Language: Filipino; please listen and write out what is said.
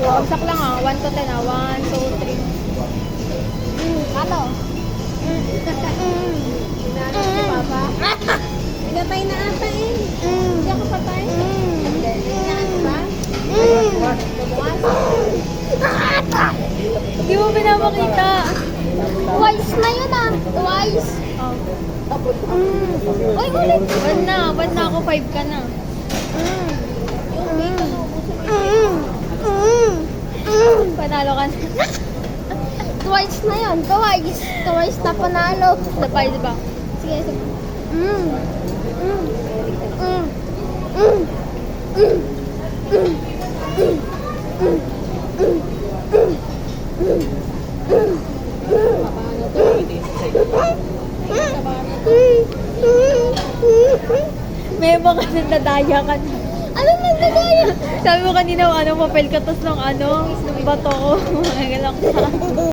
Bagsak lang 1 to 10 1, 2, 3. Ano? Inaanap si Papa. Pinatay na ata eh. Hindi ako patay. Inaanap ba? Hindi mo pinapakita. Twice na yun ah. Twice. Ay, ulit. Ba't na ako 5 ka na? Panalo ka na. Twice na yun. Twice. Twice na panalo. Sabay, diba? Sige, sige. May mga nandadaya ka na. Ano nagdadaya? Sabi mo kanina, papel ka, tas ng bato ko. Mga lang ka.